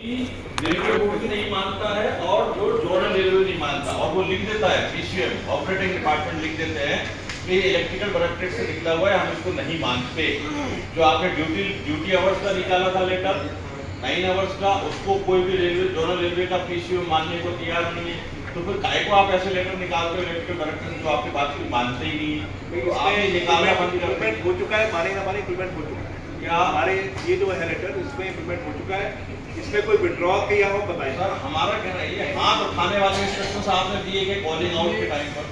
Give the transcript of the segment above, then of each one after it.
Railway board भी नहीं मानता है और जो जोनल रेलवे नहीं मानता, और वो लिख देता है पीसीएम ऑपरेटिंग डिपार्टमेंट लिख देते हैं कि इलेक्ट्रिकल डायरेक्टरेट से निकला हुआ है, हम इसको नहीं मानते। जो आपने ड्यूटी आवर्स का निकाला था लेटर 9 आवर्स का, उसको कोई भी रेलवे जोनल रेलवे का पीसीएम मानने को तैयार नहीं है। तो फिर काय को आप ऐसे लेटर निकालते हो इलेक्ट्रिकल डायरेक्टर जो आपकी बात को मानते ही नहीं है, तो आप निकालना बंद कर हो चुका है, माने ना माने इम्प्लीमेंट हो चुका है। क्या हमारे ये जो है लेटर इसमें इम्प्लीमेंट हो चुका है, इसमें कोई विड्रॉ किया हो बताएं। सर हमारा कहना ये हाथ उठाने वाले इंस्ट्रक्शंस आपने दिए गए कॉलिंग आउट के टाइम पर।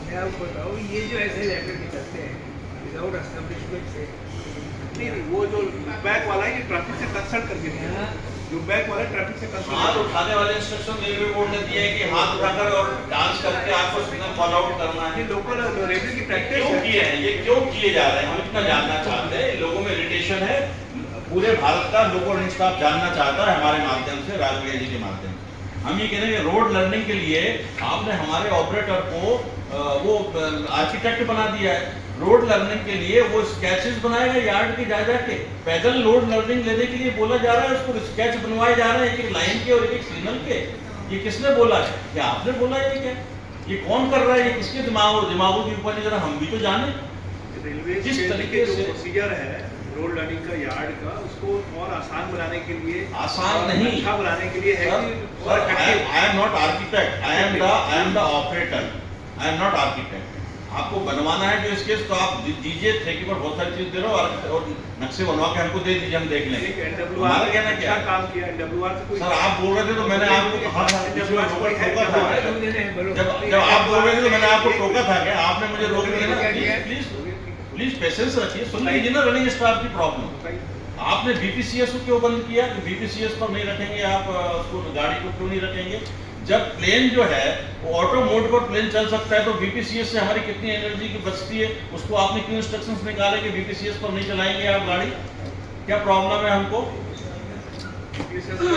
मैं आपको बताऊँ, ये जो ऐसे लेटर निकलते हैं विदाउट एस्टेब्लिशमेंट से, नहीं वो जो बैक वाला है ये ट्रैफिक से कंसल्ट करके दिया है, जो बैक वाला ट्रैफिक से कंसल्ट हाथ उठाने वाले इंस्ट्रक्शन रेलवे बोर्ड ने दिए हैं कि हाथ उठाकर और डांस करके आपको सिग्नल फॉलो आउट करना है। लोकल रेलवे की प्रैक्टिस क्यों किए हैं ये, क्यों किए जा रहे हैं, हम इतना जानना चाहते हैं। लोगों में इरिटेशन है, पूरे भारत का लोकल स्टाफ जानना चाहता है हमारे माध्यम से, राजवीर जी के माध्यम से। हम ये कह रहे हैं कि रोड लर्निंग के लिए आपने हमारे ऑपरेटर को वो आर्किटेक्ट बना दिया है। रोड लर्निंग के लिए वो स्केचेस बनाएगा यार्ड के जा जाके, पैदल रोड लर्निंग लेने के लिए बोला जा रहा है, उसको स्केच बनवाए जा रहे हैं एक एक लाइन के और एक एक सिग्नल के। ये किसने बोला है? क्या आपने बोला है? ये क्या, ये कौन कर रहा है? ये किसके दिमागों के ऊपर, जरा हम भी तो जाने। रेलवे जिस तरीके से प्रोसीजर है रोड लर्निंग का यार्ड का, उसको और आसान बनाने के लिए, आसान नहीं, अच्छा बनाने के लिए है कि I am not architect, I am the operator, I am not architect. आपको बनवाना है जो इसके, तो आप दीजिए, ठेके पर बहुत सारी चीज दे रहे हो और नक्शे बनवा के हमको दे दीजिए, हम देख लेंगे। हमारा कहना क्या काम किया एनडब्ल्यूआर से कोई, सर आप बोल रहे थे तो मैंने आपको कहा था, टोका था। जब आप बोल रहे थे तो मैंने आपको टोका था क्या? आपने मुझे रोक दिया। प्लीज पेशेंस रखिए, सुन लीजिए ना रनिंग स्टाफ की प्रॉब्लम। आपने बीपीसीएस को क्यों बंद किया? बीपीसीएस पर नहीं रखेंगे आप उसको, गाड़ी को क्यों नहीं रखेंगे? जब प्लेन जो है वो ऑटो मोड पर प्लेन चल सकता है तो बीपीसीएस से हमारी कितनी एनर्जी की बचती है, उसको आपने क्यों इंस्ट्रक्शंस निकाले कि बीपीसीएस पर नहीं चलाएंगे आप गाड़ी? क्या प्रॉब्लम है हमको?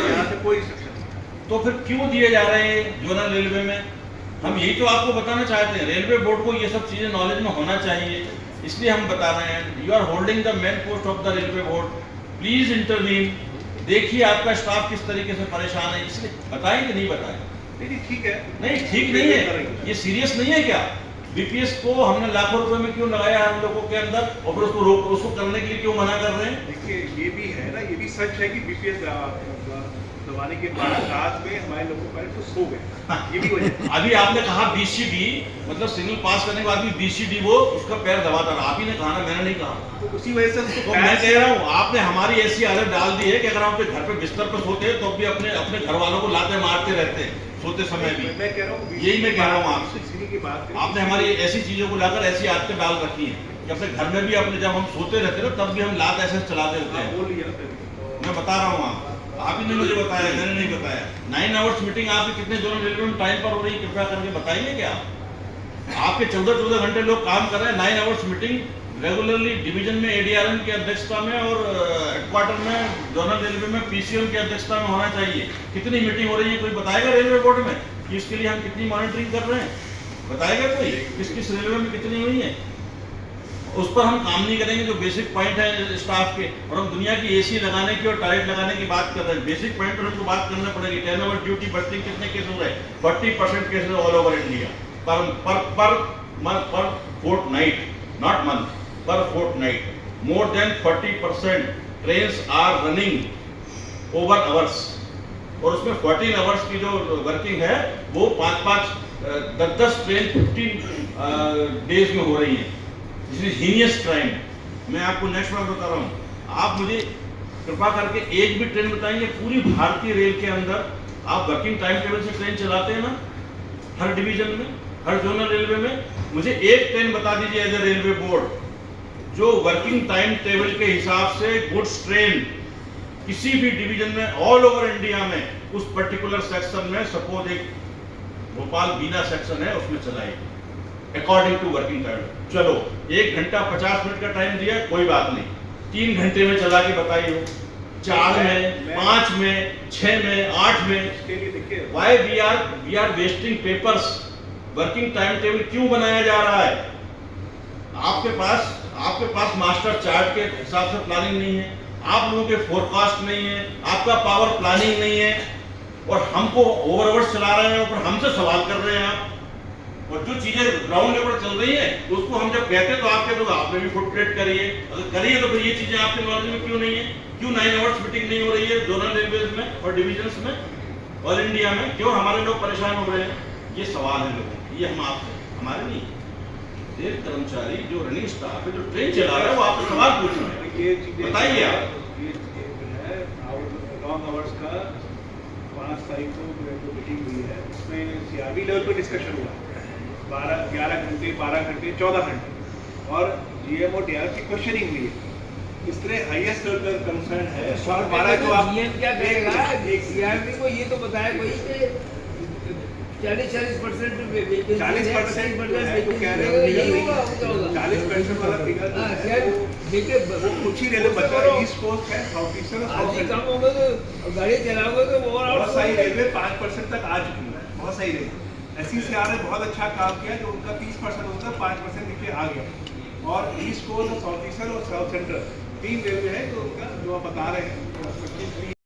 यहाँ से कोई तो फिर क्यों दिए जा रहे हैं जोनल रेलवे में? हम यही तो आपको बताना चाहते हैं, रेलवे बोर्ड को ये सब चीजें नॉलेज में होना चाहिए, इसलिए हम बता रहे हैं। You are holding the main post of the railway board, please intervene. देखिए आपका स्टाफ किस तरीके से परेशान है, इसलिए बताएं कि नहीं बताएं? नहीं ठीक है, नहीं ठीक नहीं है, ये सीरियस नहीं है क्या? बीपीएस को हमने लाखों रुपए में क्यों लगाया हम लोगों के अंदर, और फिर उसको करने के लिए क्यों मना कर रहे हैं? देखिए ये भी है ना, ये भी सच है कि बीपीएस दबाने के बाद रात में हमारे लोगों का तो सो गए, ये भी वजह। अभी आपने कहा बीसीडी, मतलब सिग्नल पास करने के बाद भी बीसीडी वो उसका पैर दबाता रहा, आप ही ने कहा ना, मैंने नहीं कहा। तो उसी वजह से तो मैं कह रहा हूँ आपने हमारी ऐसी आदत डाल दी है कि अगर हम अपने घर पे बिस्तर पर सोते हैं तो भी अपने घर वालों को लाते मारते रहते हैं सोते समय भी। मैं कह रहा हूँ, यही मैं कह रहा हूँ आपसे, इसी की बात आपने हमारी ऐसी चीजों को लाकर ऐसी आदतें डाल रखी हैं कि अपने घर में भी अपने जब हम सोते रहते हैं तब भी हम लात ऐसे चलाते रहते हैं। बोल लिया मैं बता रहा हूँ आप ही ने मुझे बताया, मैंने नहीं बताया। 9 आवर्स मीटिंग आपकी कितने जोनल रेलवे में टाइम पर हो रही है, कृपया करके बताइए। क्या आपके 14 घंटे लोग काम कर रहे हैं? 9 आवर्स मीटिंग रेगुलरली डिवीजन में एडीआरएम की अध्यक्षता में और हेडक्वार्टर में जोनल रेलवे में पीसीएम की अध्यक्षता में होना चाहिए। कितनी मीटिंग हो रही है कोई बताएगा रेलवे बोर्ड में कि इसके लिए हम कितनी मॉनिटरिंग कर रहे हैं? बताएगा कोई किस किस रेलवे में कितनी हुई है? उस पर हम काम नहीं करेंगे जो बेसिक पॉइंट है स्टाफ के, और हम दुनिया की एसी लगाने की और टाइट लगाने की बात कर रहे हैं। बेसिक पॉइंट पर हमको बात करना पड़ेगी। 10 आवर ड्यूटी बर्थिंग कितने केस हो रहे हैं? 40% cases all over India per fortnight, not month, per fortnight. More than 40% trains are running over hours, और उसमें 14 आवर्स की जो वर्किंग है वो 5-5, 10-10 ट्रेन 15 डेज में हो रही है। This is heinous crime. मैं आपको नेक्स्ट बार बता रहा हूँ, आप मुझे कृपा करके एक भी ट्रेन बताएंगे पूरी भारतीय रेल के अंदर आप वर्किंग टाइम टेबल से ट्रेन चलाते हैं ना, हर डिवीजन में, हर जोनल रेलवे में? मुझे एक ट्रेन बता दीजिए एज ए रेलवे बोर्ड जो वर्किंग टाइम टेबल के हिसाब से गुड्स ट्रेन किसी भी डिवीजन में ऑल ओवर इंडिया में उस पर्टिकुलर सेक्शन में, सपोज एक भोपाल बीना सेक्शन है उसमें चलाएगी अकॉर्डिंग टू वर्किंग टाइम। चलो 1 घंटा 50 मिनट का टाइम दिया, कोई बात नहीं, 3 घंटे में चला के बताइए, 4 में, 5 में, 6 में, 8 में। Why we are wasting papers? Working time table क्यों बनाया जा रहा है? आपके पास मास्टर चार्ट के हिसाब से प्लानिंग नहीं है, आप लोगों के फोरकास्ट नहीं है, आपका पावर प्लानिंग नहीं है, और हमको ओवरवर्स चला रहे हैं और हमसे सवाल कर रहे हैं आप। और जो चीजें ग्राउंड लेवल पर चल रही है उसको हम जब कहते हैं तो आपके लोग आपने भी फुटप्रिंट करिए, अगर करिए तो फिर ये चीजें आपके नॉलेज में क्यों नहीं है? क्यों 9 आवर्स मीटिंग नहीं हो रही है जोनल रेलवेज में और डिविजन्स में, ऑल इंडिया में? क्यों हमारे लोग परेशान हो रहे हैं? ये सवाल है लोगों के, ये हम आपसे, हमारे नहीं, रेल कर्मचारी जो रनिंग स्टाफ है जो ट्रेन चला रहा है वो आपसे सवाल पूछ रहे हैं, ये चीजें बताइए आप। ये जो है लॉन्ग आवर्स का 5 तारीख को जो मीटिंग हुई है उसमें सीआरबी लेवल पर डिस्कशन हुआ है, 11 घंटे 12 घंटे 14 घंटे, और जीएमओ डीआर की क्वेश्चनिंग हुई है। इस तरह हाईएस्ट लेवल का कंसर्न है। हमारा जो आप जीएम क्या करेगा, सीआरपी को ये तो बताया कोई कि 40% 40% है तो कह रहे हो 40% वाला फिगर जो है वो कुछ ही रेलवे बचा है, ईस्ट कोस्ट है, साउथ ईस्टर्न और साउथ कम सेंट्रल। होगा तो गाड़ी चलाओगे तो वो और बहुत सारी रेलवे 5% तक आ चुकी है, बहुत सारी रेलवे। एससीसीआर ने बहुत अच्छा काम किया, जो उनका 30% होता है 5% नीचे आ गया। और ईस्ट कोस्ट और साउथ ईस्टर्न और साउथ सेंट्रल 3 रेलवे है जो उनका जो आप बता रहे हैं